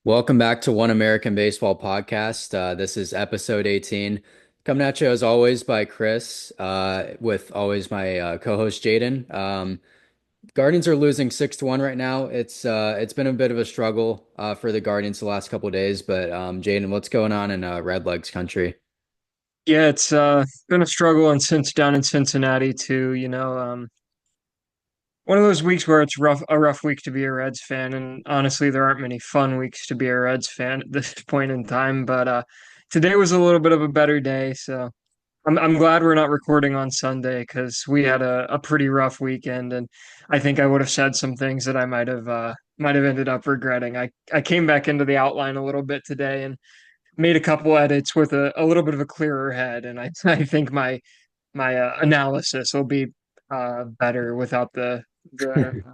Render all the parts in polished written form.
Welcome back to One American Baseball Podcast. This is episode 18. Coming at you as always by Chris, with always my co-host Jaden. Guardians are losing 6-1 right now. It's been a bit of a struggle for the Guardians the last couple of days, but Jaden, what's going on in Redlegs country? Yeah, it's been a struggle and since down in Cincinnati too, one of those weeks where it's a rough week to be a Reds fan, and honestly there aren't many fun weeks to be a Reds fan at this point in time, but today was a little bit of a better day, so I'm glad we're not recording on Sunday because we had a pretty rough weekend, and I think I would have said some things that I might have ended up regretting. I came back into the outline a little bit today and made a couple edits with a little bit of a clearer head, and I I think my analysis will be better without the the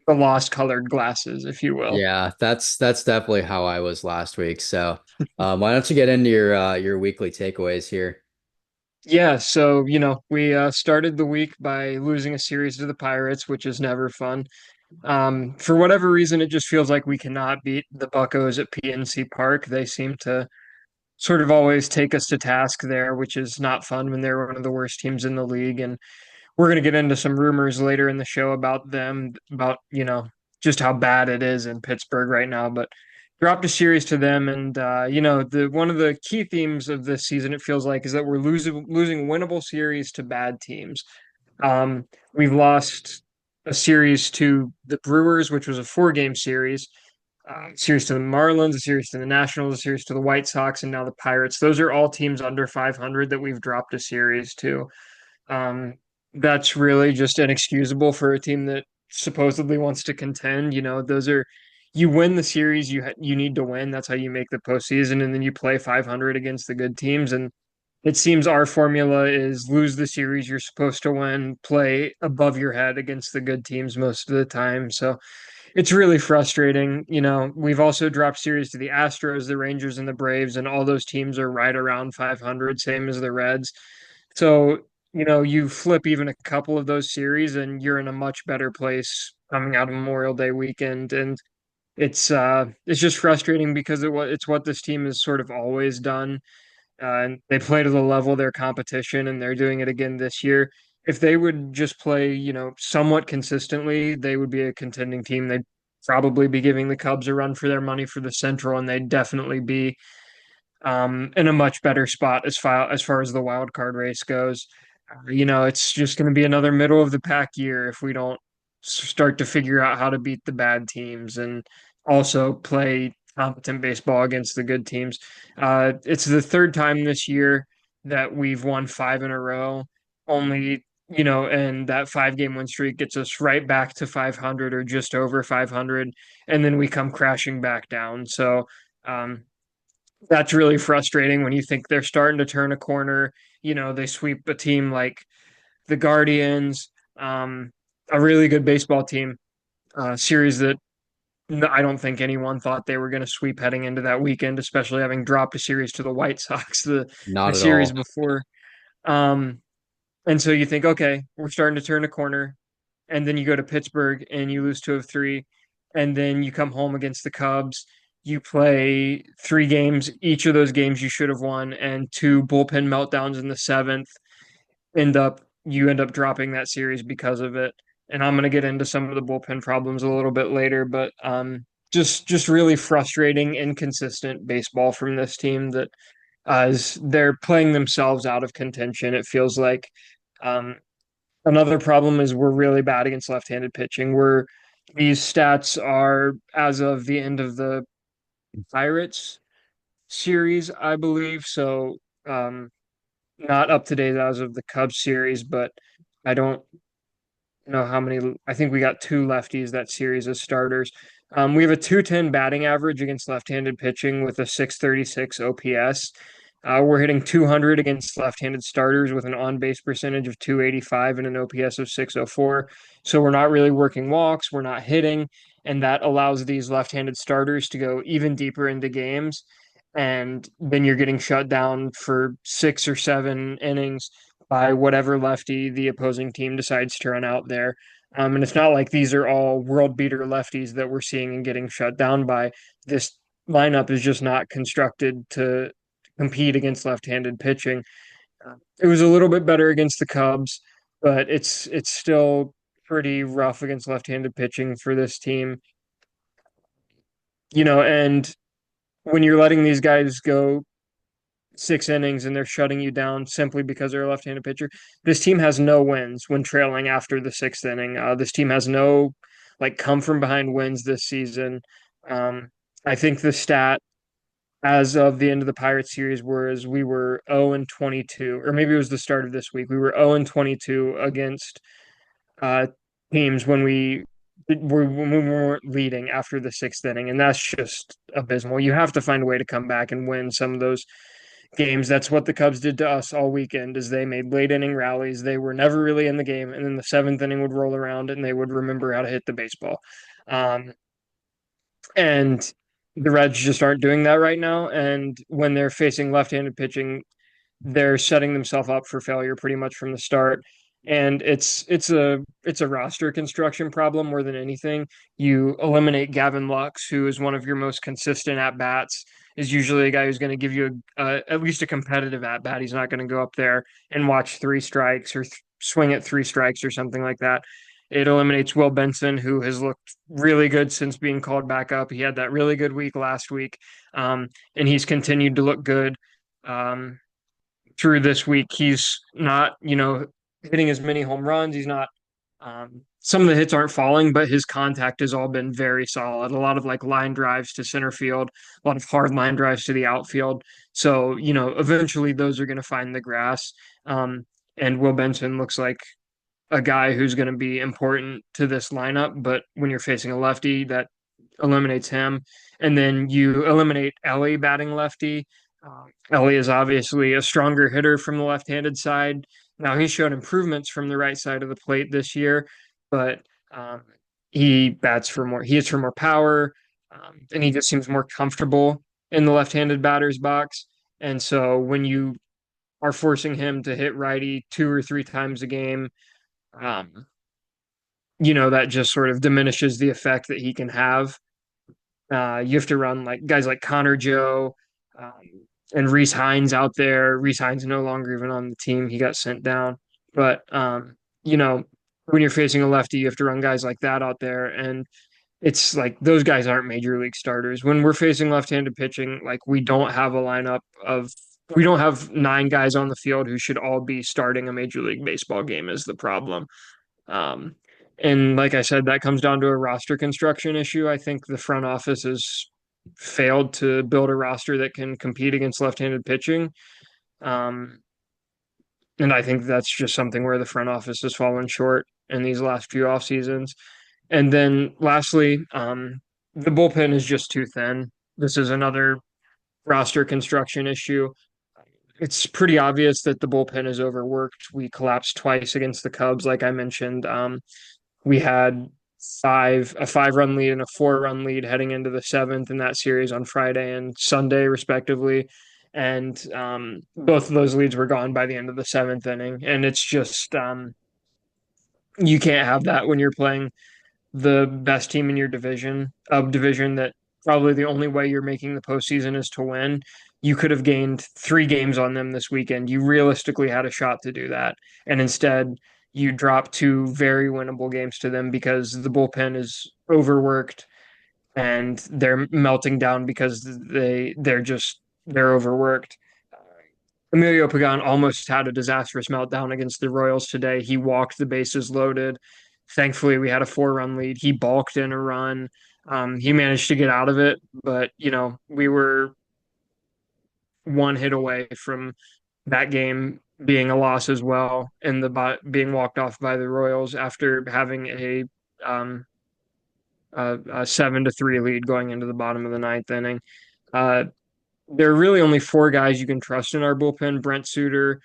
lost colored glasses, if you will. Yeah, that's definitely how I was last week. So, why don't you get into your weekly takeaways here? Yeah, so we started the week by losing a series to the Pirates, which is never fun. For whatever reason, it just feels like we cannot beat the Buccos at PNC Park. They seem to sort of always take us to task there, which is not fun when they're one of the worst teams in the league. And we're going to get into some rumors later in the show about them, about, just how bad it is in Pittsburgh right now. But dropped a series to them. And, the one of the key themes of this season, it feels like, is that we're losing winnable series to bad teams. We've lost a series to the Brewers, which was a four-game series. Series to the Marlins, a series to the Nationals, a series to the White Sox, and now the Pirates. Those are all teams under 500 that we've dropped a series to. Um, that's really just inexcusable for a team that supposedly wants to contend. Those are you win the series you need to win. That's how you make the postseason, and then you play 500 against the good teams. And it seems our formula is lose the series you're supposed to win, play above your head against the good teams most of the time. So it's really frustrating. We've also dropped series to the Astros, the Rangers, and the Braves, and all those teams are right around 500, same as the Reds. So, you flip even a couple of those series and you're in a much better place coming out of Memorial Day weekend. And it's just frustrating because it's what this team has sort of always done. And they play to the level of their competition, and they're doing it again this year. If they would just play, somewhat consistently, they would be a contending team. They'd probably be giving the Cubs a run for their money for the Central, and they'd definitely be in a much better spot as far as the wild card race goes. It's just going to be another middle of the pack year if we don't start to figure out how to beat the bad teams and also play competent baseball against the good teams. It's the third time this year that we've won five in a row. Only, and that 5 game win streak gets us right back to 500 or just over 500, and then we come crashing back down. So, um, that's really frustrating when you think they're starting to turn a corner. They sweep a team like the Guardians, um, a really good baseball team, series that I don't think anyone thought they were going to sweep heading into that weekend, especially having dropped a series to the White Sox the Not at series all. before. Um, and so you think, okay, we're starting to turn a corner, and then you go to Pittsburgh and you lose 2 of 3, and then you come home against the Cubs. You play 3 games. Each of those games you should have won, and two bullpen meltdowns in the seventh. You end up dropping that series because of it. And I'm going to get into some of the bullpen problems a little bit later, but just really frustrating, inconsistent baseball from this team that is they're playing themselves out of contention. It feels like. Um, Another problem is we're really bad against left-handed pitching. These stats are as of the end of the Pirates series, I believe. So, not up to date as of the Cubs series, but I don't know how many. I think we got two lefties that series as starters. We have a 210 batting average against left-handed pitching with a 636 OPS. We're hitting 200 against left-handed starters with an on-base percentage of 285 and an OPS of 604. So we're not really working walks, we're not hitting, and that allows these left-handed starters to go even deeper into games. And then you're getting shut down for 6 or 7 innings by whatever lefty the opposing team decides to run out there. And it's not like these are all world beater lefties that we're seeing and getting shut down by. This lineup is just not constructed to compete against left-handed pitching. It was a little bit better against the Cubs, but it's still pretty rough against left-handed pitching for this team. And when you're letting these guys go 6 innings and they're shutting you down simply because they're a left-handed pitcher, this team has no wins when trailing after the sixth inning. This team has no like come from behind wins this season. Um, I think the stat as of the end of the Pirates series was we were 0 and 22, or maybe it was the start of this week. We were 0 and 22 against uh, teams when we weren't leading after the sixth inning, and that's just abysmal. You have to find a way to come back and win some of those games. That's what the Cubs did to us all weekend. Is they made late inning rallies. They were never really in the game, and then the seventh inning would roll around, and they would remember how to hit the baseball. Um, and the Reds just aren't doing that right now. And when they're facing left-handed pitching, they're setting themselves up for failure pretty much from the start. And it's a roster construction problem more than anything. You eliminate Gavin Lux, who is one of your most consistent at bats, is usually a guy who's going to give you at least a competitive at bat. He's not going to go up there and watch three strikes or swing at three strikes or something like that. It eliminates Will Benson, who has looked really good since being called back up. He had that really good week last week, and he's continued to look good. Um, Through this week. He's not, hitting as many home runs. He's not, some of the hits aren't falling, but his contact has all been very solid. A lot of like line drives to center field, a lot of hard line drives to the outfield. So, eventually those are going to find the grass. And Will Benson looks like a guy who's going to be important to this lineup. But when you're facing a lefty, that eliminates him. And then you eliminate Ellie batting lefty. Ellie is obviously a stronger hitter from the left-handed side. Now he showed improvements from the right side of the plate this year, but he bats for more. He hits for more power, and he just seems more comfortable in the left-handed batter's box. And so when you are forcing him to hit righty two or three times a game, um, that just sort of diminishes the effect that he can have. You have to run like guys like Connor Joe um, and Reese Hines out there. Reese Hines no longer even on the team; he got sent down. But you know, when you're facing a lefty, you have to run guys like that out there, and it's like those guys aren't major league starters. When we're facing left-handed pitching, like we don't have nine guys on the field who should all be starting a major league baseball game is the problem. Um, and like I said, that comes down to a roster construction issue. I think the front office has failed to build a roster that can compete against left-handed pitching. Um, and I think that's just something where the front office has fallen short in these last few off seasons. And then lastly, the bullpen is just too thin. This is another roster construction issue. It's pretty obvious that the bullpen is overworked. We collapsed twice against the Cubs, like I mentioned. We had a 5-run lead and a 4-run lead heading into the seventh in that series on Friday and Sunday, respectively. And both of those leads were gone by the end of the seventh inning. And it's just, you can't have that when you're playing the best team in your division that probably the only way you're making the postseason is to win. You could have gained 3 games on them this weekend. You realistically had a shot to do that. And instead, you drop 2 very winnable games to them because the bullpen is overworked and they're melting down because they're overworked. Emilio Pagan almost had a disastrous meltdown against the Royals today. He walked the bases loaded. Thankfully, we had a 4-run lead. He balked in a run. He managed to get out of it, but we were one hit away from that game being a loss as well, and the being walked off by the Royals after having um, a 7-3 lead going into the bottom of the ninth inning. Uh, there are really only 4 guys you can trust in our bullpen: Brent Suter,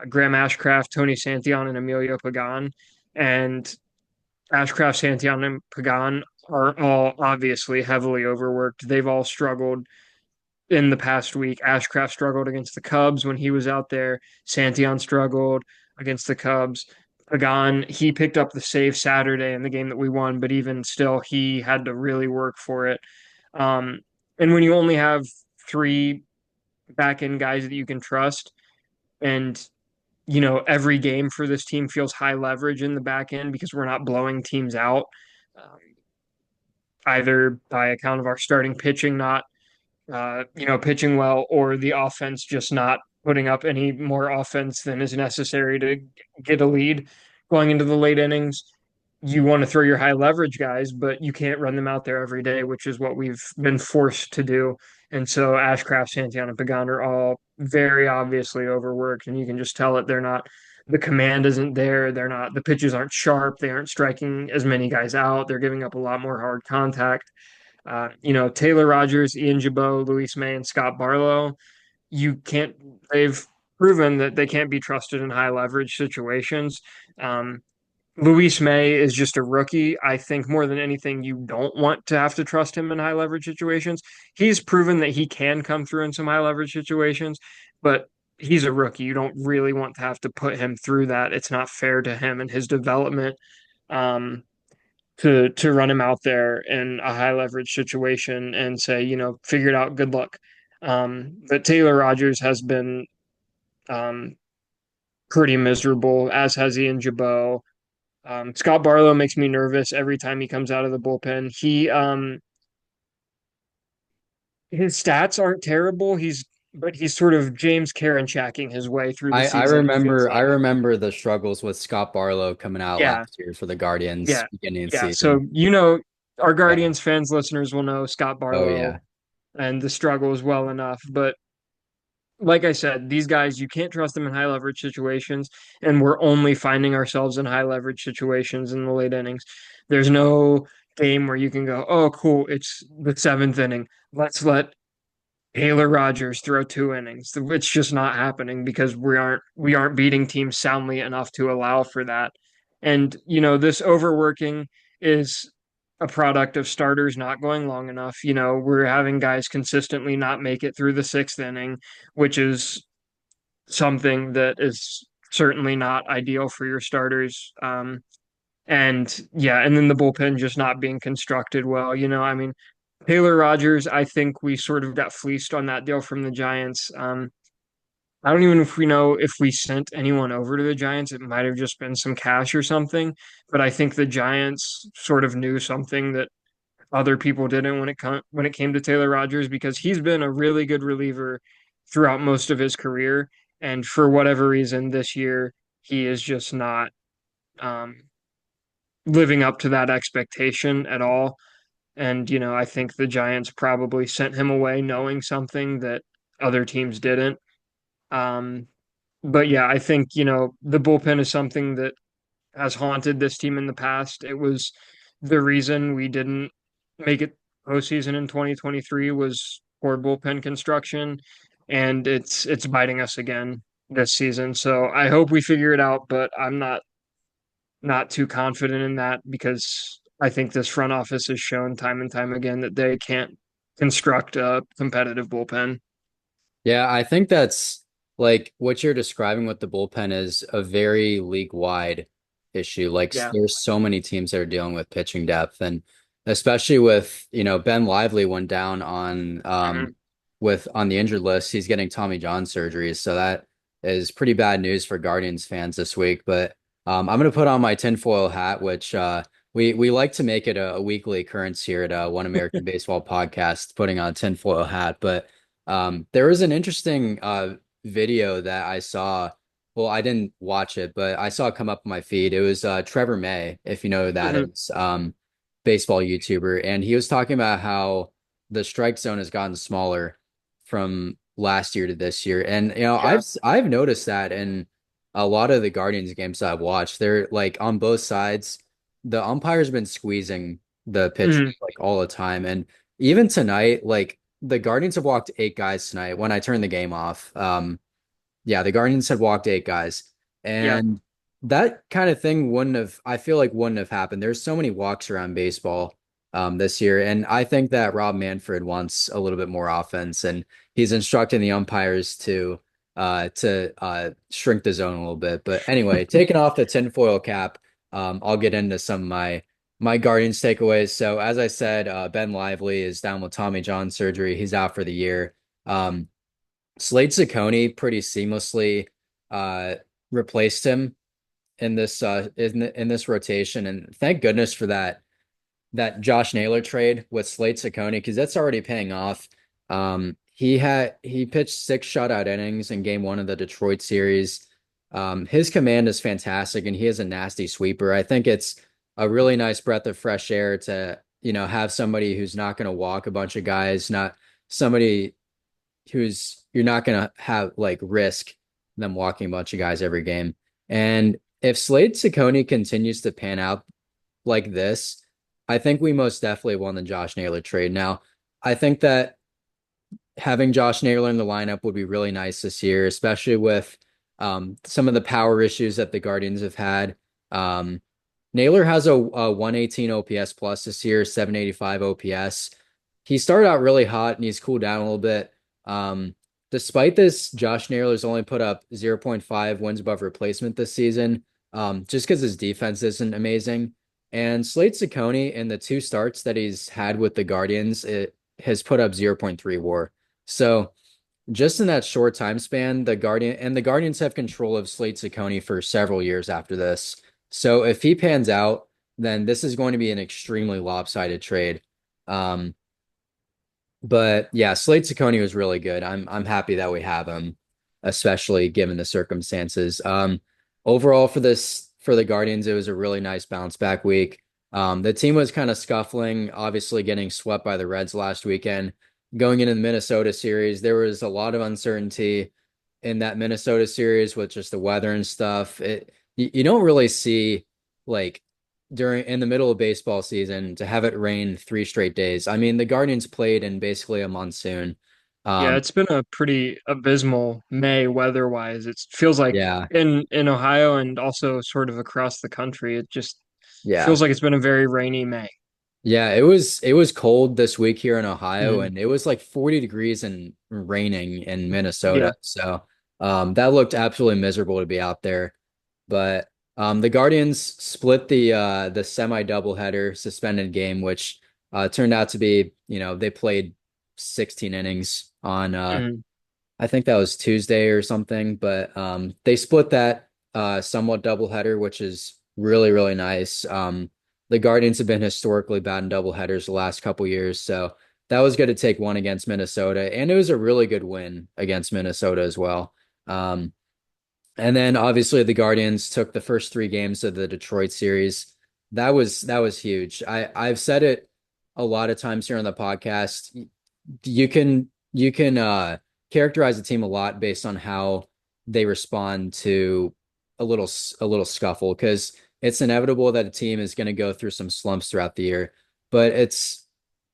Graham Ashcraft, Tony Santillan, and Emilio Pagan. And Ashcraft, Santillan, and Pagan are all obviously heavily overworked. They've all struggled in the past week. Ashcraft struggled against the Cubs when he was out there. Santillan struggled against the Cubs. Pagan, he picked up the save Saturday in the game that we won, but even still, he had to really work for it. Um, And when you only have three back end guys that you can trust, and every game for this team feels high leverage in the back end because we're not blowing teams out, um, either by account of our starting pitching not pitching well, or the offense just not putting up any more offense than is necessary to get a lead going into the late innings. You want to throw your high leverage guys, but you can't run them out there every day, which is what we've been forced to do. And so Ashcraft, Santiago, and Pagan are all very obviously overworked, and you can just tell it. They're not. The command isn't there. They're not. The pitches aren't sharp. They aren't striking as many guys out. They're giving up a lot more hard contact. Taylor Rogers, Ian Jabot, Luis May, and Scott Barlow, you can't, they've proven that they can't be trusted in high leverage situations. Um, Luis May is just a rookie. I think more than anything, you don't want to have to trust him in high leverage situations. He's proven that he can come through in some high leverage situations, but he's a rookie. You don't really want to have to put him through that. It's not fair to him and his development. Um, to run him out there in a high leverage situation and say, figure it out, good luck. But Taylor Rogers has been um, pretty miserable, as has Ian Jabot. Scott Barlow makes me nervous every time he comes out of the bullpen. His stats aren't terrible. But he's sort of James Karinchacking his way through the I season, it feels remember I like. remember the struggles with Scott Barlow coming out Yeah, last year for the Guardians yeah, beginning of the yeah. season. So, our Yeah. Guardians fans, listeners will know Scott Oh Barlow yeah. and the struggles well enough. But like I said, these guys, you can't trust them in high leverage situations, and we're only finding ourselves in high leverage situations in the late innings. There's no game where you can go, oh, cool, it's the seventh inning. Let's let Taylor Rogers throw 2 innings. It's just not happening because we aren't beating teams soundly enough to allow for that. And this overworking is a product of starters not going long enough. We're having guys consistently not make it through the sixth inning, which is something that is certainly not ideal for your starters. And yeah, and then the bullpen just not being constructed well. I mean, Taylor Rogers, I think we sort of got fleeced on that deal from the Giants. I don't even know if we know if we sent anyone over to the Giants. It might have just been some cash or something. But I think the Giants sort of knew something that other people didn't when it came to Taylor Rogers, because he's been a really good reliever throughout most of his career, and for whatever reason this year he is just not um, living up to that expectation at all. And I think the Giants probably sent him away knowing something that other teams didn't. Um, but yeah, I think the bullpen is something that has haunted this team in the past. It was the reason we didn't make it postseason in 2023 was poor bullpen construction, and it's biting us again this season. So I hope we figure it out, but I'm not too confident in that because I think this front office has shown time and time again that they can't construct a competitive bullpen. Yeah, I think that's like what you're describing with the bullpen is a very league-wide issue. Like Yeah. there's so many teams that are dealing with pitching depth, and especially with, Ben Lively went down on Mhm. with on the injured list. He's getting Tommy John surgery, so that is pretty bad news for Guardians fans this week. But I'm gonna put on my tinfoil hat, which we like to make it a weekly occurrence here at One American Baseball Podcast, putting on a tinfoil hat, but. There was an interesting video that I saw. Well, I didn't watch it, but I saw it come up on my feed. It was Trevor May, if you know who that Mhm. is, baseball YouTuber, and he was talking about how the strike zone has gotten smaller from last year to this year. And Yeah. I've noticed that in a lot of the Guardians games that I've watched. They're like on both sides, the umpire's been squeezing the pitch Mhm. like all the time. And even tonight, like the Guardians have walked 8 guys tonight when I turned the game off. Yeah, the Guardians had walked 8 guys. Yeah. And that kind of thing I feel like wouldn't have happened. There's so many walks around baseball this year. And I think that Rob Manfred wants a little bit more offense, and he's instructing the umpires to shrink the zone a little bit. But anyway, taking off the tinfoil cap, I'll get into some of my my Guardians takeaways. So as I said, Ben Lively is down with Tommy John surgery. He's out for the year. Um, Slade Cecconi pretty seamlessly uh, replaced him in this rotation, and thank goodness for that Josh Naylor trade with Slade Cecconi because that's already paying off. He pitched six shutout innings in game one of the Detroit series. His command is fantastic and he is a nasty sweeper. I think it's a really nice breath of fresh air to, have somebody who's not going to walk a bunch of guys, not somebody who's you're not going to have like risk them walking a bunch of guys every game. And if Slade Cecconi continues to pan out like this, I think we most definitely won the Josh Naylor trade. Now, I think that having Josh Naylor in the lineup would be really nice this year, especially with some of the power issues that the Guardians have had. Um, Naylor has a 118 OPS plus this year, 785 OPS. He started out really hot and he's cooled down a little bit. Um, Despite this, Josh Naylor's only put up zero point 0.5 wins above replacement this season, just because his defense isn't amazing. And Slade Cecconi in the two starts that he's had with the Guardians, it has put up zero point 0.3 WAR. So just in that short time span, the Guardians have control of Slade Cecconi for several years after this. So if he pans out, then this is going to be an extremely lopsided trade. Um, but yeah, Slade Cecconi was really good. I'm happy that we have him, especially given the circumstances. Overall for the Guardians, it was a really nice bounce back week. The team was kind of scuffling, obviously getting swept by the Reds last weekend. Going into the Minnesota series, there was a lot of uncertainty in that Minnesota series with just the weather and stuff. You don't really see like during in the middle of baseball season to have it rain 3 straight days. I mean, the Guardians played in basically a monsoon. Yeah, Um, it's been a pretty abysmal May weather-wise. It feels like yeah, in Ohio and also sort of across the country, it just yeah. feels like it's been a very rainy May. Yeah, it was cold this week here in Ohio Mhm. and it was like 40 degrees and raining in Yeah. Minnesota. So that looked absolutely miserable to be out there. But the Guardians split the semi doubleheader suspended game, which turned out to be, they played 16 innings on Mhm. I think that was Tuesday or something, but they split that somewhat doubleheader, which is really, really nice. The Guardians have been historically bad in doubleheaders the last couple years, so that was good to take one against Minnesota, and it was a really good win against Minnesota as well. Um, and then obviously the Guardians took the first three games of the Detroit series. That was huge. I've said it a lot of times here on the podcast. You can characterize a team a lot based on how they respond to a little scuffle because it's inevitable that a team is going to go through some slumps throughout the year, but it's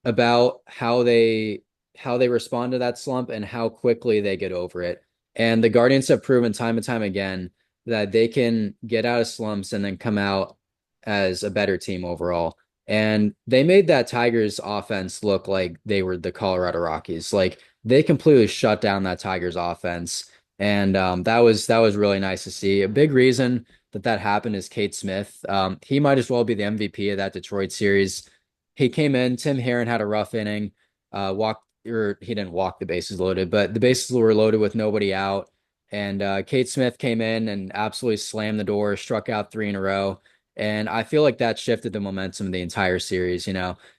about how they respond to that slump and how quickly they get over it. And the Guardians have proven time and time again that they can get out of slumps and then come out as a better team overall. And they made that Tigers offense look like they were the Colorado Rockies. Like they completely shut down that Tigers offense. And that was really nice to see. A big reason that happened is Kate Smith. He might as well be the MVP of that Detroit series. He came in, Tim Herron had a rough inning, walked or he didn't walk the bases loaded, but the bases were loaded with nobody out. And Kate Smith came in and absolutely slammed the door, struck out three in a row. And I feel like that shifted the momentum of the entire series.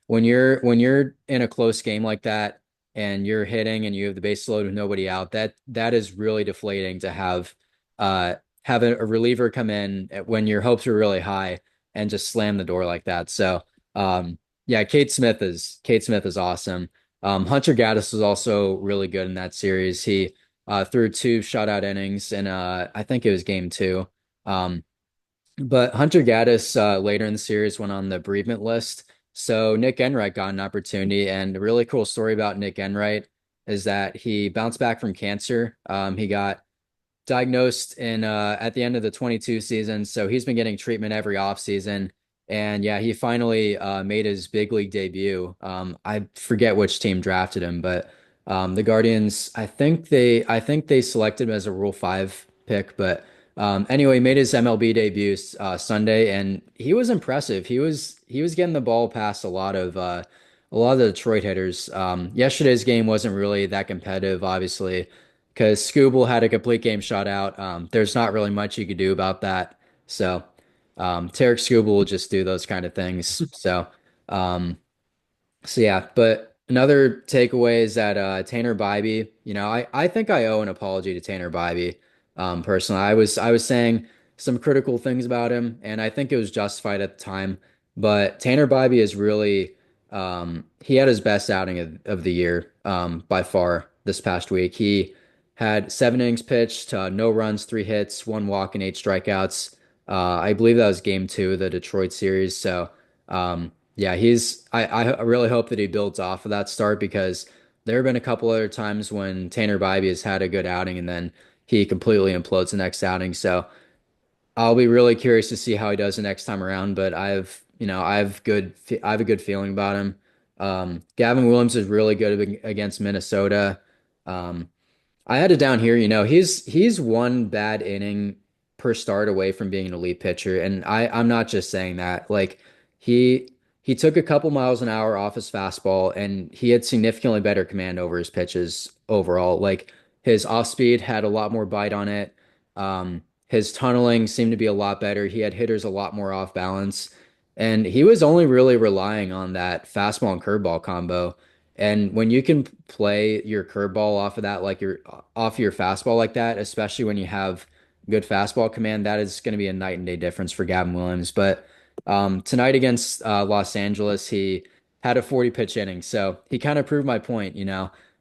When you're in a close game like that and you're hitting and you have the base loaded with nobody out, that is really deflating to have a reliever come in when your hopes are really high and just slam the door like that. So yeah, Kate Smith is awesome. Hunter Gaddis was also really good in that series. He threw two shutout innings in I think it was game two. Um, but Hunter Gaddis later in the series went on the bereavement list. So Nick Enright got an opportunity. And a really cool story about Nick Enright is that he bounced back from cancer. He got diagnosed in at the end of the 22 season. So he's been getting treatment every offseason. And yeah, he finally made his big league debut. I forget which team drafted him, but the Guardians, I think they selected him as a Rule 5 pick, but anyway, he made his MLB debut Sunday and he was impressive. he was getting the ball past a lot of the Detroit hitters. Yesterday's game wasn't really that competitive, obviously, because Scooble had a complete game shutout. There's not really much you could do about that. So Tarek Scooble will just do those kind of things. Um, so yeah, but another takeaway is that Tanner Bybee, I think I owe an apology to Tanner Bybee. Personally, I was saying some critical things about him, and I think it was justified at the time. But Tanner Bybee is really he had his best outing of the year by far this past week. He had 7 innings pitched, no runs, 3 hits, 1 walk, and 8 strikeouts. I believe that was game 2 of the Detroit series. So. Yeah, I really hope that he builds off of that start because there have been a couple other times when Tanner Bybee has had a good outing and then he completely implodes the next outing. So I'll be really curious to see how he does the next time around. But I have a good feeling about him. Gavin Williams is really good against Minnesota. Um, I had it down here, he's one bad inning per start away from being an elite pitcher. And I'm not just saying that. Like he he took a couple miles an hour off his fastball and he had significantly better command over his pitches overall. Like his off speed had a lot more bite on it. His tunneling seemed to be a lot better. He had hitters a lot more off balance. And he was only really relying on that fastball and curveball combo. And when you can play your curveball off of that, like your off your fastball like that, especially when you have good fastball command, that is going to be a night and day difference for Gavin Williams. But tonight against Los Angeles, he had a 40 pitch inning, so he kind of proved my point.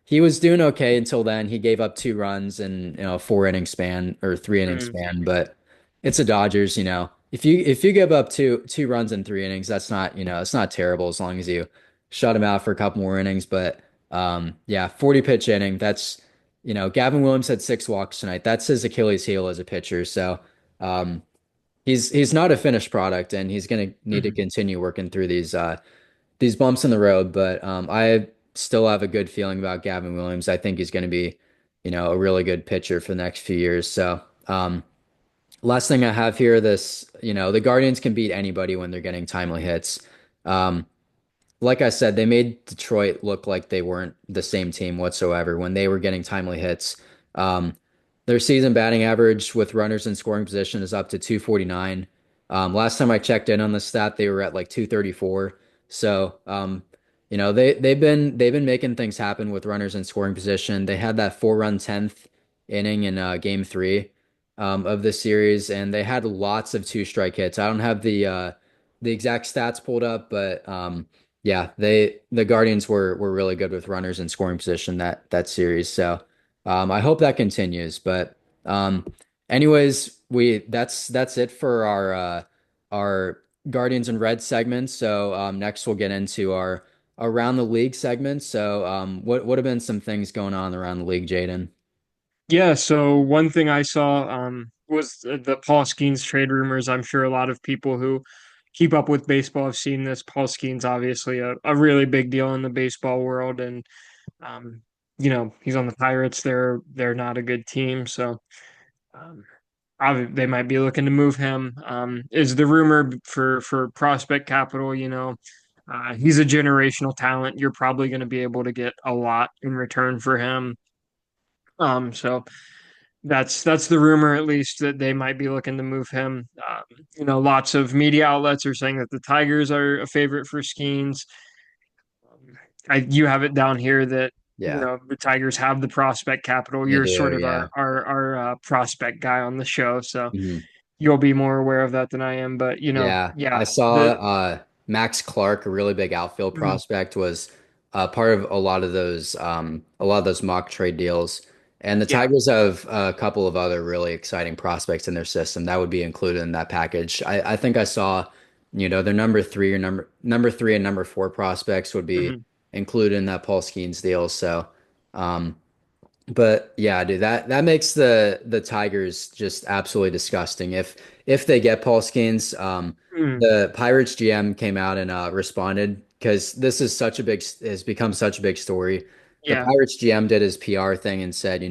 He was doing okay until then. He gave up 2 runs in a 4 inning span or 3 inning Mm. span, but it's the Dodgers. If you give up two runs in 3 innings, that's not it's not terrible as long as you shut him out for a couple more innings. But yeah, 40 pitch inning. That's Gavin Williams had 6 walks tonight. That's his Achilles heel as a pitcher. So um, he's not a finished product, and he's going to need to Mhm. continue working through these bumps in the road. But I still have a good feeling about Gavin Williams. I think he's going to be a really good pitcher for the next few years. So last thing I have here, the Guardians can beat anybody when they're getting timely hits. Um, like I said, they made Detroit look like they weren't the same team whatsoever when they were getting timely hits. Um, their season batting average with runners in scoring position is up to 249. Last time I checked in on the stat, they were at like 234. So, they've been making things happen with runners in scoring position. They had that 4-run 10th inning in game 3 of the series, and they had lots of two-strike hits. I don't have the exact stats pulled up, but yeah, the Guardians were really good with runners in scoring position that series. So I hope that continues. But um, anyways, we that's it for our Guardians and Reds segment. So next we'll get into our around the league segment. So what have been some things going on around the league, Jaden? Yeah, so one thing I saw was the Paul Skeens trade rumors. I'm sure a lot of people who keep up with baseball have seen this. Paul Skeens obviously a really big deal in the baseball world, and um, he's on the Pirates. They're not a good team, so um, they might be looking to move him. Is the rumor for prospect capital? He's a generational talent. You're probably going to be able to get a lot in return for him. So that's the rumor, at least, that they might be looking to move him. Lots of media outlets are saying that the Tigers are a favorite for Skeens. You have it down here that Yeah, the Tigers have the prospect capital. they You're do. sort of Yeah. our prospect guy on the show, so Mhm. you'll be more aware of that than I am. But Yeah, I yeah, saw Max Clark, a really big outfield mm, prospect, was part of a lot of those mock trade deals. And the yeah, Tigers have a couple of other really exciting prospects in their system that would be included in that package. I think I saw, their number 3 and number 4 prospects would be mhm, included in that Paul Skeens deal. So, um, but yeah, dude, that makes the Tigers just absolutely disgusting. If they get Paul Skeens, mm, the Pirates GM came out and responded because this is such a big has become such a big story. The yeah, Pirates GM did his PR thing and said,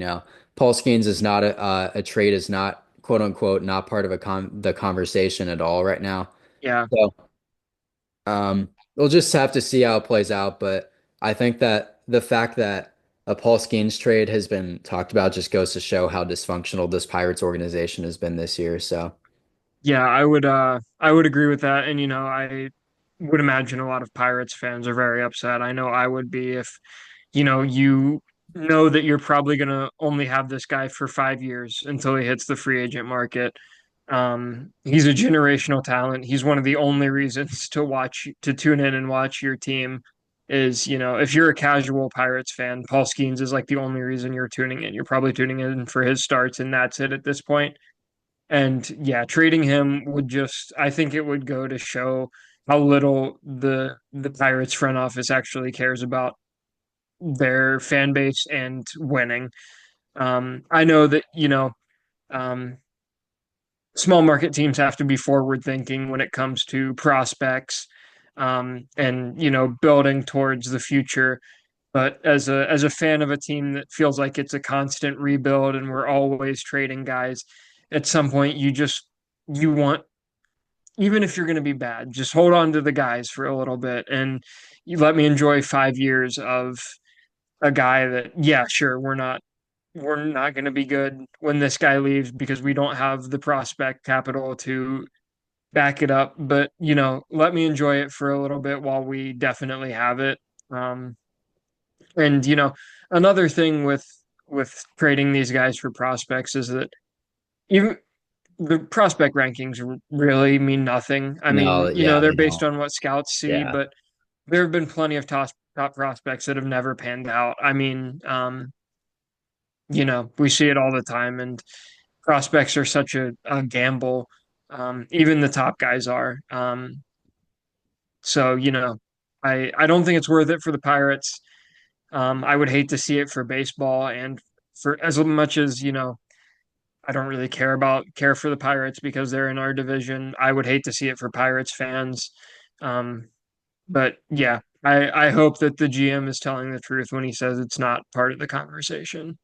Paul Skeens is not a trade, is not quote unquote not part of the conversation at all right now. yeah. So. We'll just have to see how it plays out, but I think that the fact that a Paul Skeens trade has been talked about just goes to show how dysfunctional this Pirates organization has been this year. So, Yeah, I would agree with that. And I would imagine a lot of Pirates fans are very upset. I know I would be if, you know that you're probably gonna only have this guy for 5 years until he hits the free agent market. He's a generational talent. He's one of the only reasons to tune in and watch your team is, if you're a casual Pirates fan, Paul Skeens is like the only reason you're tuning in. You're probably tuning in for his starts, and that's it at this point. And yeah, trading him would just, I think it would go to show how little the Pirates front office actually cares about their fan base and winning. I know that, um, small market teams have to be forward thinking when it comes to prospects, and building towards the future. But as a fan of a team that feels like it's a constant rebuild and we're always trading guys, at some point you want, even if you're going to be bad, just hold on to the guys for a little bit and you let me enjoy 5 years of a guy that, yeah, sure, we're not going to be good when this guy leaves because we don't have the prospect capital to back it up. But let me enjoy it for a little bit while we definitely have it. And another thing with trading these guys for prospects is that even the prospect rankings really mean nothing. I no, mean, yeah, they're they based don't. on what scouts see, Yeah. but there have been plenty of top prospects that have never panned out. I mean, we see it all the time, and prospects are such a gamble. Even the top guys are. So, I don't think it's worth it for the Pirates. I would hate to see it for baseball and for as much as, I don't really care for the Pirates because they're in our division. I would hate to see it for Pirates fans. Um, but yeah, I hope that the GM is telling the truth when he says it's not part of the conversation.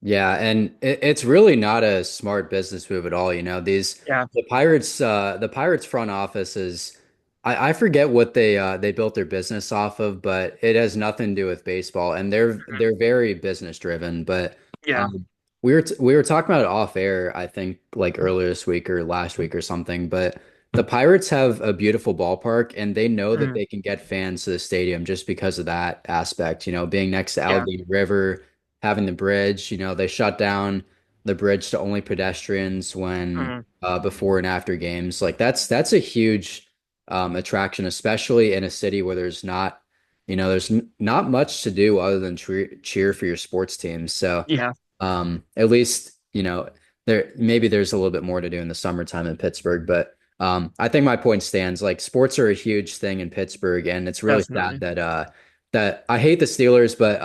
Yeah, and it's really not a smart business move at all. Yeah. The Pirates front office is, I forget what they built their business off of, but it has nothing to do with baseball, and they're very business driven. But Yeah. um, we were talking about it off air, I think like earlier this week or last week or something. But the Pirates have a beautiful ballpark, and they know that Mhm. they can get fans to the stadium just because of that aspect. Being next to Yeah. Allegheny River, having the bridge. They shut down the bridge to only pedestrians when Mhm. before and after games. Like that's a huge attraction, especially in a city where there's n not much to do other than cheer for your sports teams. So Yeah. at least there's a little bit more to do in the summertime in Pittsburgh, but I think my point stands. Like sports are a huge thing in Pittsburgh, and it's really sad Definitely. that I hate the Steelers, but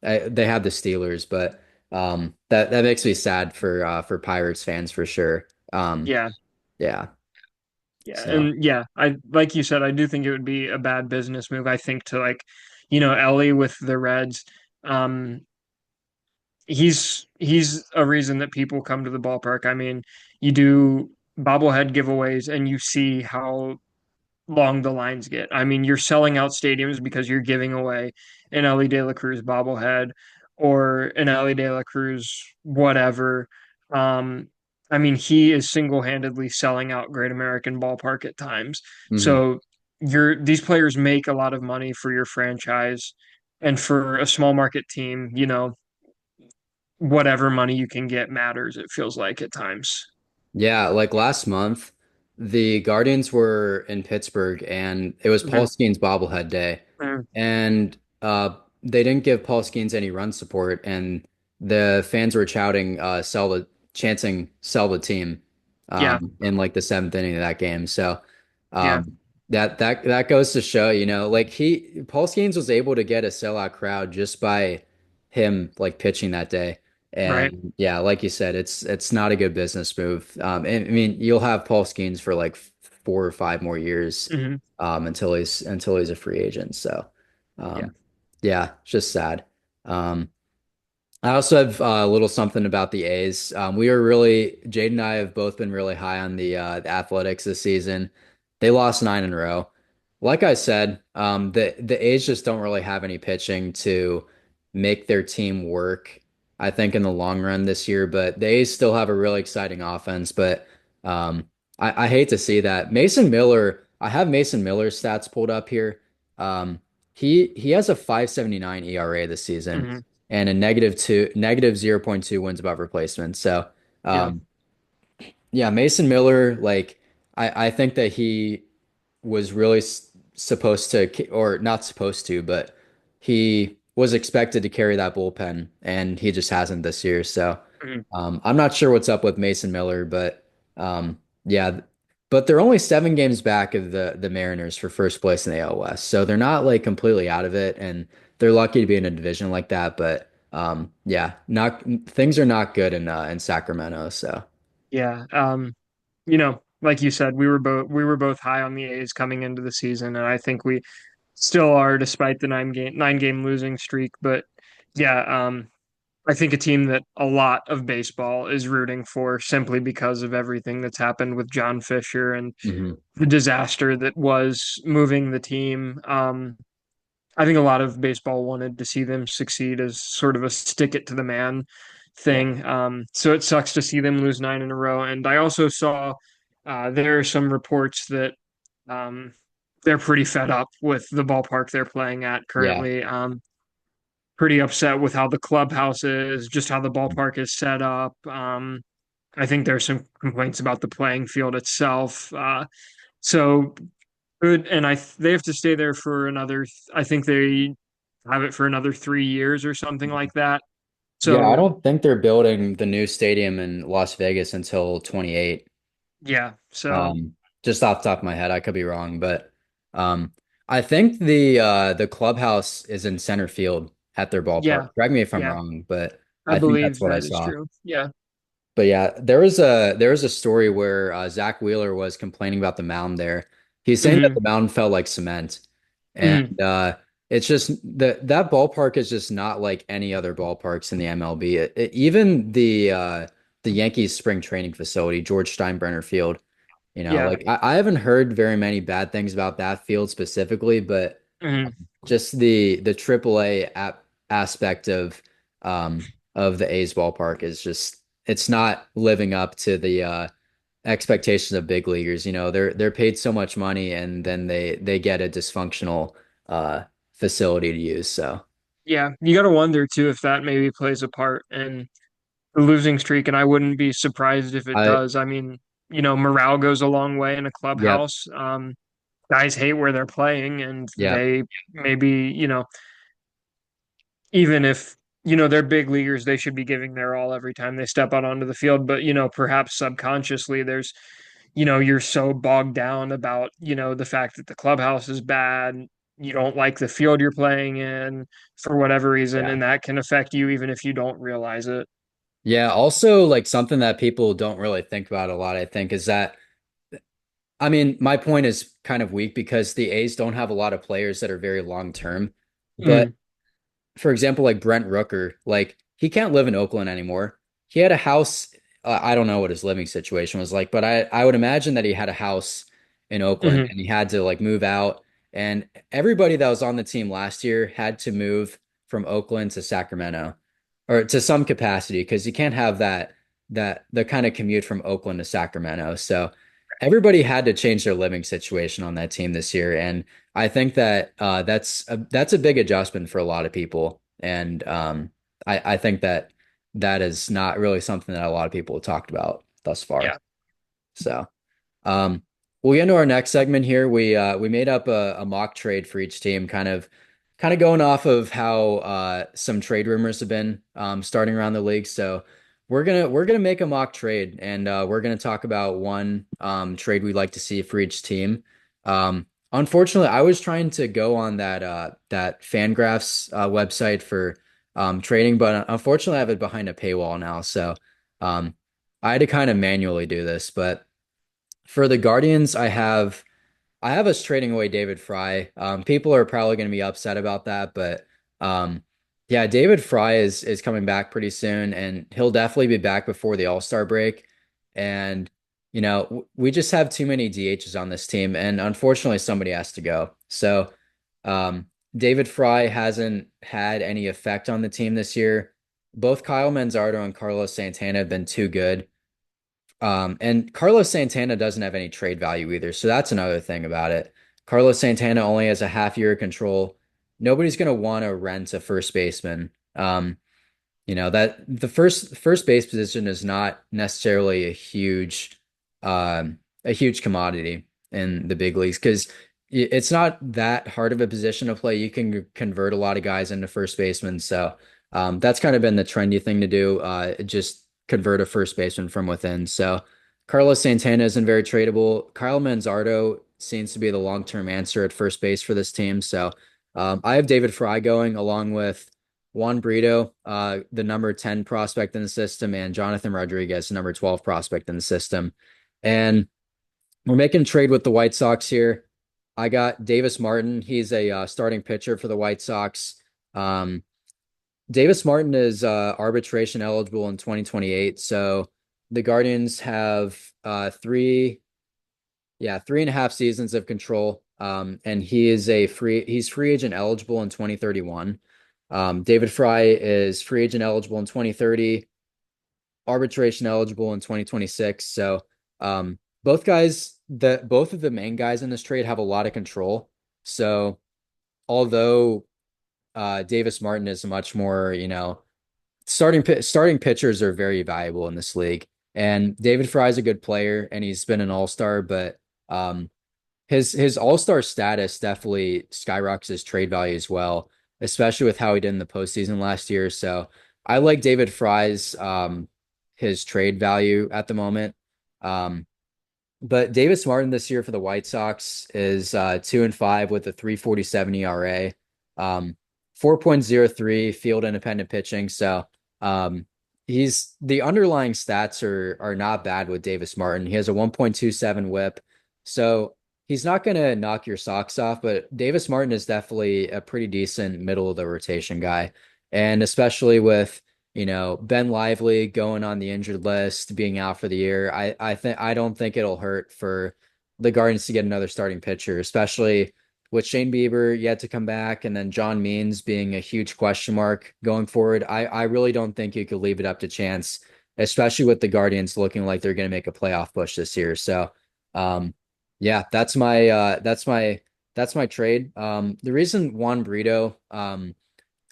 they have the Steelers, but that makes me sad for Pirates fans for sure. Yeah. Yeah. Yeah. So And yeah, I like you said, I do think it would be a bad business move. I think to like, Ellie with the Reds. Um, he's a reason that people come to the ballpark. I mean, you do bobblehead giveaways and you see how long the lines get. I mean, you're selling out stadiums because you're giving away an Ellie De La Cruz bobblehead or an Ellie De La Cruz whatever. Um, I mean, he is single-handedly selling out Great American Ballpark at times. mhm. So these players make a lot of money for your franchise, and for a small market team, whatever money you can get matters, it feels like at times. Yeah, like last month, the Guardians were in Pittsburgh and it was Paul Mhm. Skeens bobblehead day. Mhm. And they didn't give Paul Skeens any run support and the fans were chanting sell the team Yeah, in like the seventh inning of that game. So yeah, um that goes to show, like Paul Skeens was able to get a sellout crowd just by him like pitching that day. right. And yeah, like you said, it's not a good business move. And I mean, you'll have Paul Skeens for like 4 or 5 more years Hmm. until he's a free agent. So, Yeah. um, yeah, it's just sad. Um, I also have a little something about the A's. Jade and I have both been really high on the Athletics this season. They lost 9 in a row. like I said, the A's just don't really have any pitching to make their team work, I think, in the long run this year. But the A's still have a really exciting offense. But um, I hate to see that. Mason Miller, I have Mason Miller's stats pulled up here. Um, he has a 5.79 ERA this season Hmm. and a negative 0.2 wins above replacement. So Yeah. um, yeah, Mason Miller, like I think that he was really supposed to, or not supposed to, but he was expected to carry that bullpen, and he just hasn't this year. So Mhm. I'm not sure what's up with Mason Miller, but yeah, but they're only 7 games back of the Mariners for first place in the AL West, so they're not like completely out of it, and they're lucky to be in a division like that. But yeah, not things are not good in Sacramento. So Yeah. Like you said, we were both high on the A's coming into the season, and I think we still are despite the nine game losing streak. But yeah, I think a team that a lot of baseball is rooting for simply because of everything that's happened with John Fisher and mhm. the disaster that was moving the team. I think a lot of baseball wanted to see them succeed as sort of a stick it to the man Yeah, thing. So it sucks to see them lose nine in a row. And I also saw there are some reports that um, they're pretty fed up with the ballpark they're playing at yeah. currently. Pretty upset with how the clubhouse is, just how the ballpark is set up. I think there's some complaints about the playing field itself. So good, and they have to stay there for another. I think they have it for another 3 years or something like that. Yeah, I So don't think they're building the new stadium in Las Vegas until 28. yeah, so Just off the top of my head, I could be wrong, but um, I think the clubhouse is in center field at their yeah, ballpark. Correct me if I'm yeah, wrong, but I I think that's believe what I that is saw. true. Yeah. But yeah, there was a story where Zach Wheeler was complaining about the mound there. He's saying that Hmm. the mound felt like cement, and Hmm. it's just that ballpark is just not like any other ballparks in the MLB. Even the Yankees spring training facility, George Steinbrenner Field. Yeah. Like I haven't heard very many bad things about that field specifically, but Hmm. just the AAA aspect of the A's ballpark is just it's not living up to the expectations of big leaguers. They're paid so much money and then they get a dysfunctional uh facility to use. So Yeah. You got to wonder too if that maybe plays a part in the losing streak, and I wouldn't be surprised if it I does. I mean, morale goes a long way in a yep, clubhouse. Guys hate where they're playing, and yep. they maybe, even if they're big leaguers, they should be giving their all every time they step out onto the field. But perhaps subconsciously, there's you're so bogged down about the fact that the clubhouse is bad. You don't like the field you're playing in for whatever reason, Yeah. and that can affect you even if you don't realize it. Yeah, also like something that people don't really think about a lot, I think, is that I mean, my point is kind of weak because the A's don't have a lot of players that are very long term. But Mm, for example, like Brent Rooker, like he can't live in Oakland anymore. He had a house. I don't know what his living situation was like, but I would imagine that he had a house in Oakland hmm. and he had to like move out. And everybody that was on the team last year had to move from Oakland to Sacramento or to some capacity because you can't have that the kind of commute from Oakland to Sacramento. So everybody had to change their living situation on that team this year, and I think that that's a big adjustment for a lot of people, and I think that that is not really something that a lot of people have talked about thus far. Yeah. So. Um, we'll get into our next segment here. We made up a mock trade for each team, kind of going off of how some trade rumors have been starting around the league. So we're gonna make a mock trade, and we're gonna talk about one trade we'd like to see for each team. Unfortunately, I was trying to go on that Fangraphs website for trading, but unfortunately, I have it behind a paywall now. So um, I had to kind of manually do this, but. For the Guardians, I have us trading away David Fry. People are probably going to be upset about that, but um, yeah, David Fry is coming back pretty soon, and he'll definitely be back before the All-Star break. And we just have too many DHs on this team, and unfortunately, somebody has to go. So, um, David Fry hasn't had any effect on the team this year. Both Kyle Manzardo and Carlos Santana have been too good. And Carlos Santana doesn't have any trade value either. So that's another thing about it. Carlos Santana only has a half year of control. Nobody's going to want to rent a first baseman. That the first base position is not necessarily a huge commodity in the big leagues because it's not that hard of a position to play. You can convert a lot of guys into first baseman. So that's kind of been the trendy thing to do. Just convert a first baseman from within. So Carlos Santana isn't very tradable. Kyle Manzardo seems to be the long-term answer at first base for this team. So I have David Fry going along with Juan Brito, the number 10 prospect in the system, and Jonathan Rodriguez, number 12 prospect in the system. And we're making a trade with the White Sox here. I got Davis Martin. He's a starting pitcher for the White Sox. Um, Davis Martin is arbitration eligible in 2028. So the Guardians have three and a half seasons of control. And he's free agent eligible in 2031. David Fry is free agent eligible in 2030, arbitration eligible in 2026. So both of the main guys in this trade have a lot of control. So although Davis Martin is much more, starting pitchers are very valuable in this league. And David Fry is a good player and he's been an all-star, but um, his all-star status definitely skyrockets his trade value as well, especially with how he did in the postseason last year. So I like David Fry's his trade value at the moment. Um, but Davis Martin this year for the White Sox is 2-5 with a 3.47 ERA, 4.03 field independent pitching. So he's the underlying stats are not bad with Davis Martin. He has a 1.27 whip. So he's not going to knock your socks off, but Davis Martin is definitely a pretty decent middle of the rotation guy. And especially with Ben Lively going on the injured list, being out for the year. I don't think it'll hurt for the Guardians to get another starting pitcher, especially with Shane Bieber yet to come back, and then John Means being a huge question mark going forward. I really don't think you could leave it up to chance, especially with the Guardians looking like they're going to make a playoff push this year. So, yeah, that's my trade. The reason Juan Brito,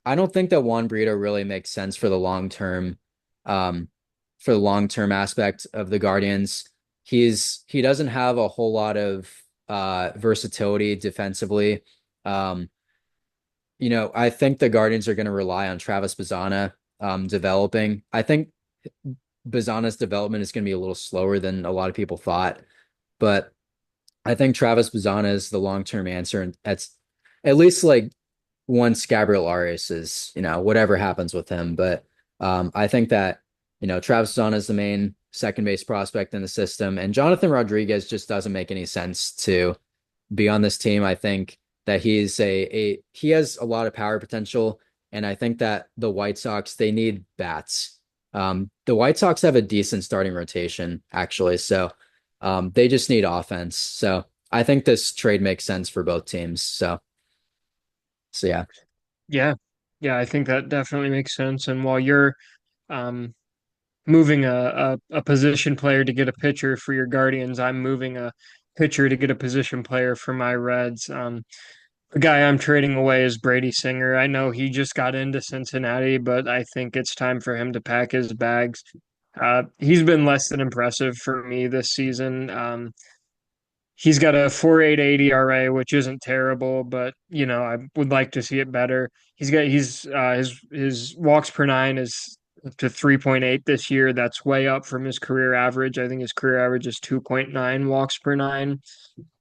I don't think that Juan Brito really makes sense um, for the long term aspect of the Guardians. He doesn't have a whole lot of versatility defensively. Um, I think the Guardians are going to rely on Travis Bazzana developing. I think Bazzana's development is going to be a little slower than a lot of people thought, but I think Travis Bazzana is the long term answer, and that's at least like once Gabriel Arias is, whatever happens with him. But I think that, Travis Bazzana is the main second base prospect in the system, and Jonathan Rodriguez just doesn't make any sense to be on this team. I think that he has a lot of power potential, and I think that the White Sox they need bats. The White Sox have a decent starting rotation actually, so they just need offense. So I think this trade makes sense for both teams. So yeah. Yeah. Yeah, I think that definitely makes sense. And while you're um moving a position player to get a pitcher for your Guardians, I'm moving a pitcher to get a position player for my Reds. The guy I'm trading away is Brady Singer. I know he just got into Cincinnati, but I think it's time for him to pack his bags. He's been less than impressive for me this season. He's got a 4.88 ERA, which isn't terrible, but I would like to see it better. His walks per nine is up to 3.8 this year. That's way up from his career average. I think his career average is 2.9 walks per nine.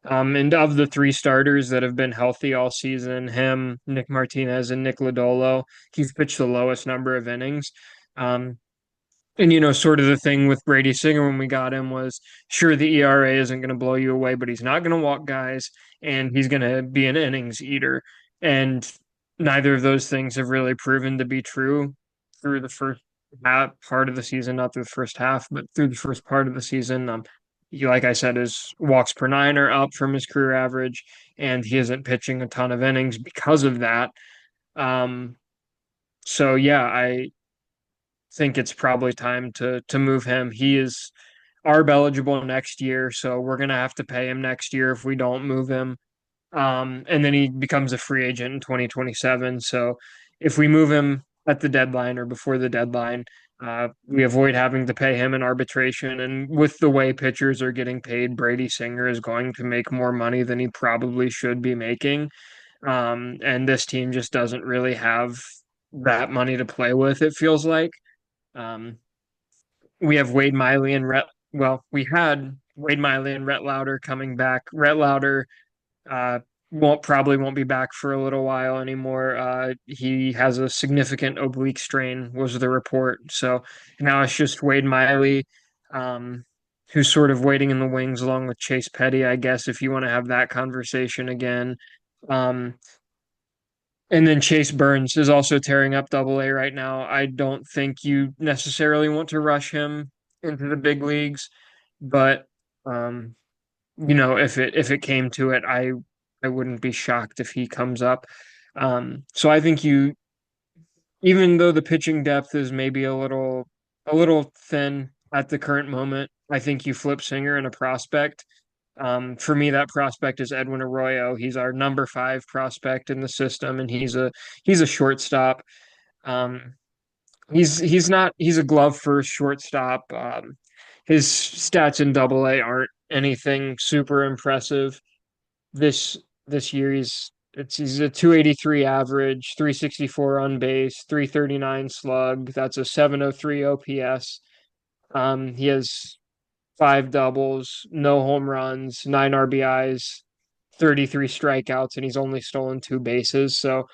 And of the three starters that have been healthy all season, him, Nick Martinez, and Nick Lodolo, he's pitched the lowest number of innings. Um, and sort of the thing with Brady Singer when we got him was sure the ERA isn't going to blow you away, but he's not going to walk guys and he's going to be an innings eater. And neither of those things have really proven to be true through the first part of the season, not through the first half, but through the first part of the season. like I said, his walks per nine are up from his career average, and he isn't pitching a ton of innings because of that. Um, so yeah, I think it's probably time to move him. He is ARB eligible next year, so we're gonna have to pay him next year if we don't move him. And then he becomes a free agent in 2027. So if we move him at the deadline or before the deadline, we avoid having to pay him in arbitration. And with the way pitchers are getting paid, Brady Singer is going to make more money than he probably should be making. And this team just doesn't really have that money to play with, it feels like. Um, we have Wade Miley and we had Wade Miley and Rhett Lauder coming back. Rhett Lauder uh, won't be back for a little while anymore. He has a significant oblique strain, was the report. So now it's just Wade Miley, um, who's sort of waiting in the wings along with Chase Petty, I guess, if you want to have that conversation again. Um, and then Chase Burns is also tearing up Double A right now. I don't think you necessarily want to rush him into the big leagues, but um, if it came to it, I wouldn't be shocked if he comes up. So I think even though the pitching depth is maybe a little thin at the current moment, I think you flip Singer and a prospect. For me, that prospect is Edwin Arroyo. He's our number five prospect in the system, and he's a shortstop. Um, he's a glove first shortstop. His stats in Double A aren't anything super impressive this this year. He's a 283 average, 364 on base, 339 slug. That's a 703 OPS. He has five doubles, no home runs, nine RBIs, 33 strikeouts, and he's only stolen two bases. So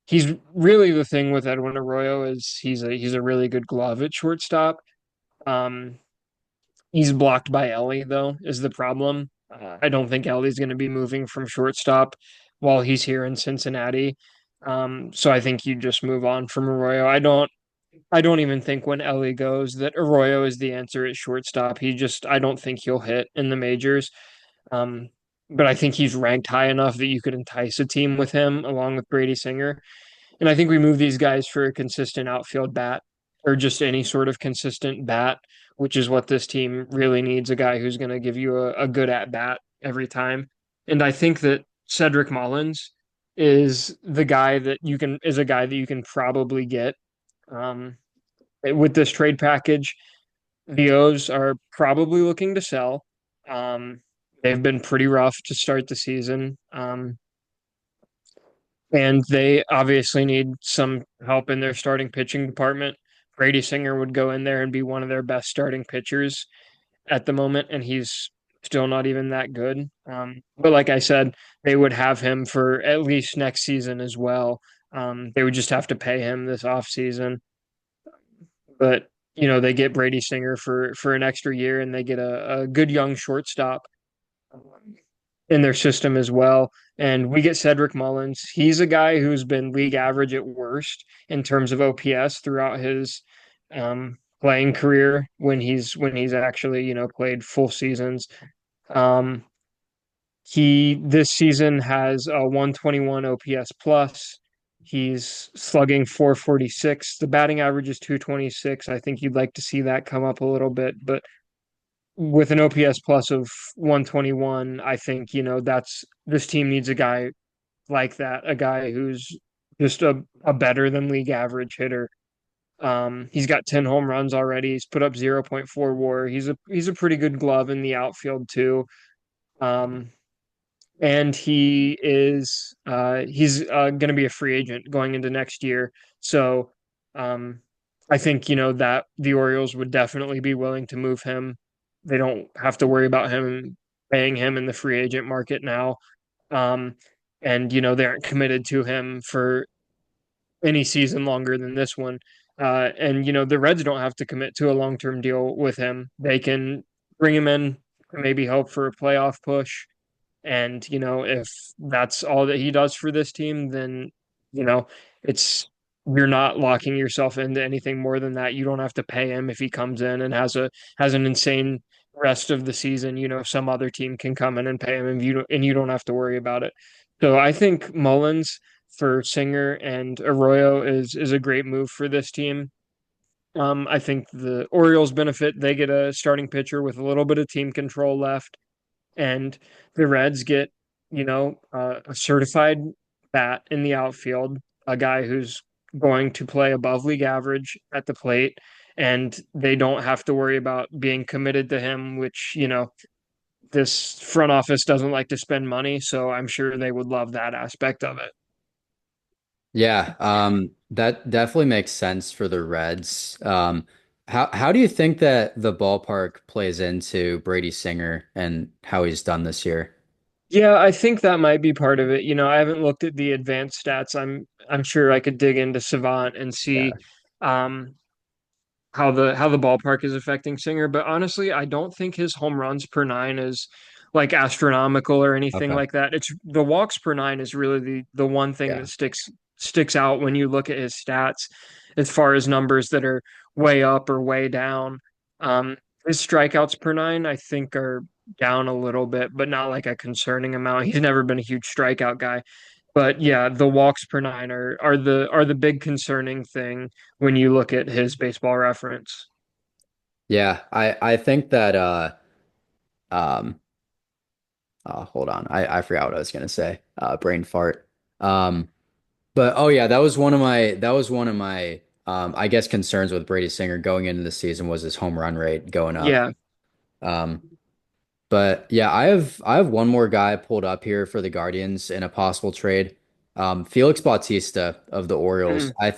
he's really the thing with Edwin Arroyo is he's a really good glove at shortstop. Um, he's blocked by Ellie though, is the problem. I don't think Ellie's going to be moving from shortstop while he's here in Cincinnati. So I think you just move on from Arroyo. I don't even think when Ellie goes that Arroyo is the answer at shortstop. I don't think he'll hit in the majors. Um, but I think he's ranked high enough that you could entice a team with him along with Brady Singer. And I think we move these guys for a consistent outfield bat or just any sort of consistent bat, which is what this team really needs, a guy who's going to give you a good at bat every time. And I think that Cedric Mullins is a guy that you can probably get. Um, with this trade package, the O's are probably looking to sell. Um, they've been pretty rough to start the season. And they obviously need some help in their starting pitching department. Brady Singer would go in there and be one of their best starting pitchers at the moment, and he's still not even that good. But like I said, they would have him for at least next season as well. They would just have to pay him this offseason. But they get Brady Singer for an extra year, and they get a good young shortstop in their system as well. And we get Cedric Mullins. He's a guy who's been league average at worst in terms of OPS throughout his playing career when he's actually played full seasons. Um, he this season has a 121 OPS plus. He's slugging 446. The batting average is 226. I think you'd like to see that come up a little bit, but with an OPS plus of 121, I think, that's this team needs a guy like that, a guy who's just a better than league average hitter. He's got 10 home runs already. He's put up zero point 0.4 WAR. He's a pretty good glove in the outfield too. Um, and he's going to be a free agent going into next year. So um, I think that the Orioles would definitely be willing to move him. They don't have to worry about him paying him in the free agent market now. Um, and they aren't committed to him for any season longer than this one. And the Reds don't have to commit to a long-term deal with him. They can bring him in, maybe hope for a playoff push, and, if that's all that he does for this team, then, you know, it's you're not locking yourself into anything more than that. You don't have to pay him if he comes in and has an insane rest of the season, some other team can come in and pay him and you don't have to worry about it. So I think Mullins for Singer and Arroyo is a great move for this team. I think the Orioles benefit. They get a starting pitcher with a little bit of team control left, and the Reds get, a certified bat in the outfield, a guy who's going to play above league average at the plate, and they don't have to worry about being committed to him, which, this front office doesn't like to spend money, so I'm sure they would love that aspect of it. Yeah, that definitely makes sense for the Reds. How do you think that the ballpark plays into Brady Singer and how he's done this year? Yeah, I think that might be part of it. I haven't looked at the advanced stats. I'm sure I could dig into Savant and see Yeah. um how the ballpark is affecting Singer, but honestly, I don't think his home runs per nine is like astronomical or anything Okay. like that. It's the walks per nine is really the one thing Yeah. that sticks out when you look at his stats as far as numbers that are way up or way down. His strikeouts per nine, I think, are down a little bit, but not like a concerning amount. He's never been a huge strikeout guy. But yeah, the walks per nine are the big concerning thing when you look at his baseball reference. Yeah, I think that um hold on. I forgot what I was gonna say. Brain fart. Um but oh yeah, that was one of my I guess concerns with Brady Singer going into the season was his home run rate going up. Yeah. Um but yeah, I have one more guy pulled up here for the Guardians in a possible trade. Felix Bautista of the Orioles. Mhm. I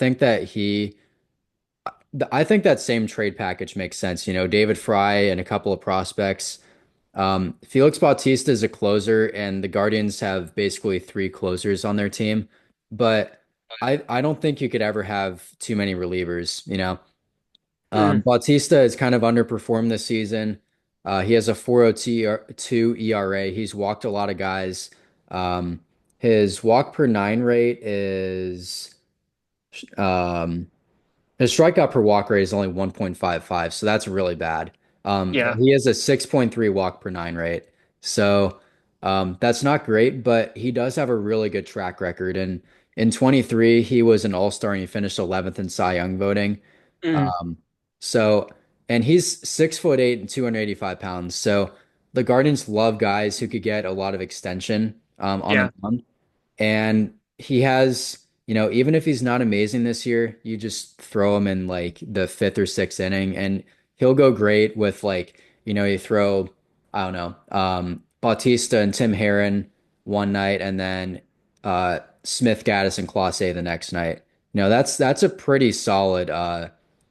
think that same trade package makes sense. You know, David Fry and a couple of prospects. Felix Bautista is a closer, and the Guardians have basically three closers on their team. But I don't think you could ever have too many relievers, you know. Mhm. Bautista has kind of underperformed this season. He has a 4.02 ERA. He's walked a lot of guys. Um, his walk per nine rate is um, his strikeout per walk rate is only 1.55, so that's really bad. Yeah. He has a 6.3 walk per nine rate. So that's not great, but he does have a really good track record. And in 23, he was an all-star and he finished 11th in Cy Young voting. Mhm. Um, so, and he's 6'8" and 285 pounds. So the Guardians love guys who could get a lot of extension on the Yeah. mound. And he has, you know, even if he's not amazing this year, you just throw him in like the fifth or sixth inning and he'll go great with like, you know, you throw, I don't know, Bautista and Tim Herron one night and then Smith, Gaddis, and Clase the next night. You know, that's a pretty solid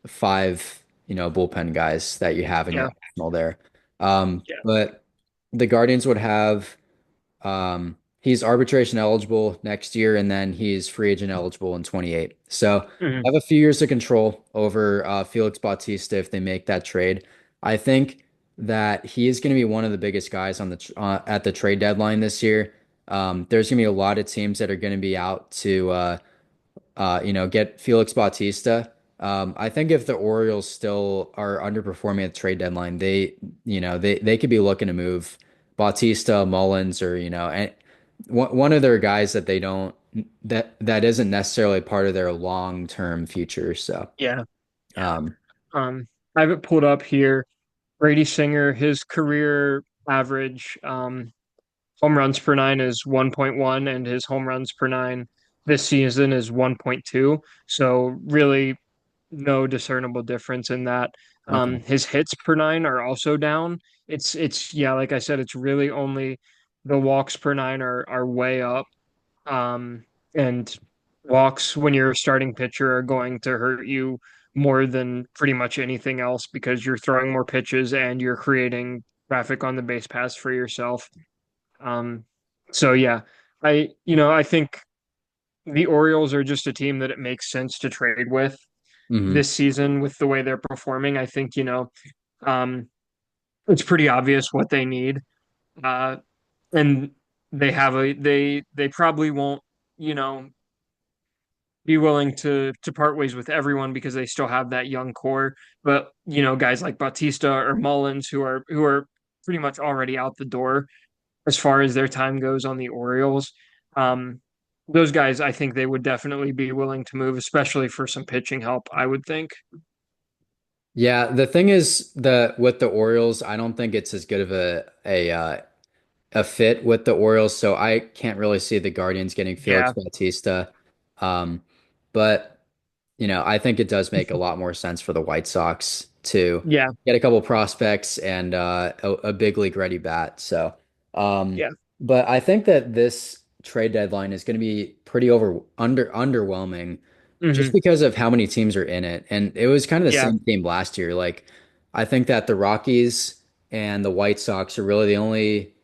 five, you know, bullpen guys that you have in your Yeah. arsenal there. Yeah. But the Guardians would have he's arbitration eligible next year, and then he's free agent eligible in 28. So Mhm. have a few years of control over Felix Bautista if they make that trade. I think that he is going to be one of the biggest guys on the at the trade deadline this year. There's going to be a lot of teams that are going to be out to you know, get Felix Bautista. I think if the Orioles still are underperforming at the trade deadline, you know, they could be looking to move Bautista, Mullins, or you know, and one of their guys that they don't that isn't necessarily part of their long-term future. So, Yeah. um, I have it pulled up here. Brady Singer, his career average home runs per nine is 1.1, and his home runs per nine this season is 1.2. So really no discernible difference in that. okay. His hits per nine are also down. It's yeah, like I said, it's really only the walks per nine are way up. And walks when you're a starting pitcher are going to hurt you more than pretty much anything else because you're throwing more pitches and you're creating traffic on the base paths for yourself. Um, so yeah, I think the Orioles are just a team that it makes sense to trade with Hmm. this season with the way they're performing. I think, um, it's pretty obvious what they need. Uh, and they probably won't, you know, be willing to part ways with everyone because they still have that young core. But guys like Bautista or Mullins who are pretty much already out the door as far as their time goes on the Orioles. Um, those guys, I think they would definitely be willing to move, especially for some pitching help, I would think. Yeah, the thing is the with the Orioles, I don't think it's as good of a fit with the Orioles, so I can't really see the Guardians getting Felix Yeah, Bautista. Um, but I think it does make a lot more sense for the White Sox to yeah, get a couple prospects and a big league ready bat. So, um, yeah. but I think that this trade deadline is going to be pretty underwhelming just Hmm. because of how many teams are in it. And it was kind of the Yeah, same game last year. Like, I think that the Rockies and the White Sox are really the only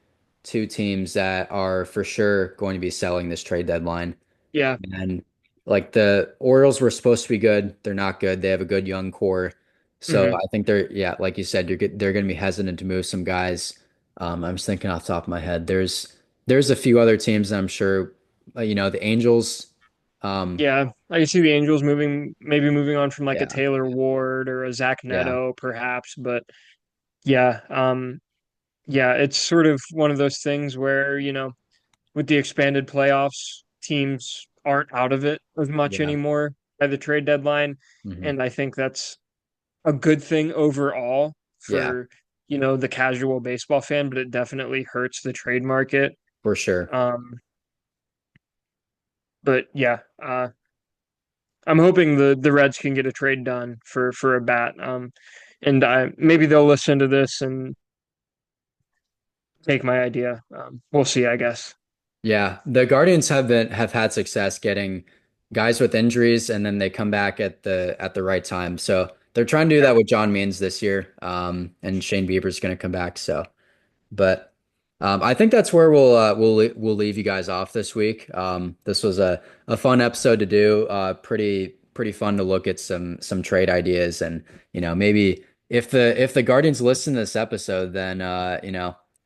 two teams that are for sure going to be selling this trade deadline. yeah. And like the Orioles were supposed to be good. They're not good. They have a good young core. So Hmm. I think yeah, like you said, they're going to be hesitant to move some guys. I'm just thinking off the top of my head. There's a few other teams that I'm sure, the Angels. Um, Yeah, I can see the Angels maybe moving on from like a yeah, Taylor Ward or a Zach yeah, Neto, perhaps. But yeah, yeah, it's sort of one of those things where, with the expanded playoffs, teams aren't out of it as much yeah, anymore by the trade deadline. hmm And I think that's a good thing overall yeah, for, the casual baseball fan, but it definitely hurts the trade market. for sure. Um, but yeah, I'm hoping the Reds can get a trade done for a bat. And maybe they'll listen to this and take my idea. We'll see, I guess. Yeah, the Guardians have had success getting guys with injuries, and then they come back at the right time. So they're trying to do Yeah, that with John Means this year, and Shane Bieber's going to come back. So, but I think that's where we'll leave you guys off this week. This was a fun episode to do. Pretty fun to look at some trade ideas, and maybe if the Guardians listen to this episode, then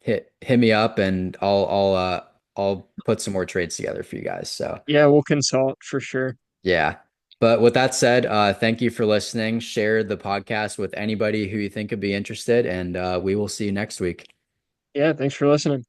hit me up, and I'll put some more trades together for you guys. So yeah, we'll consult for sure. yeah. But with that said, thank you for listening. Share the podcast with anybody who you think could be interested, and we will see you next week. Yeah, thanks for listening.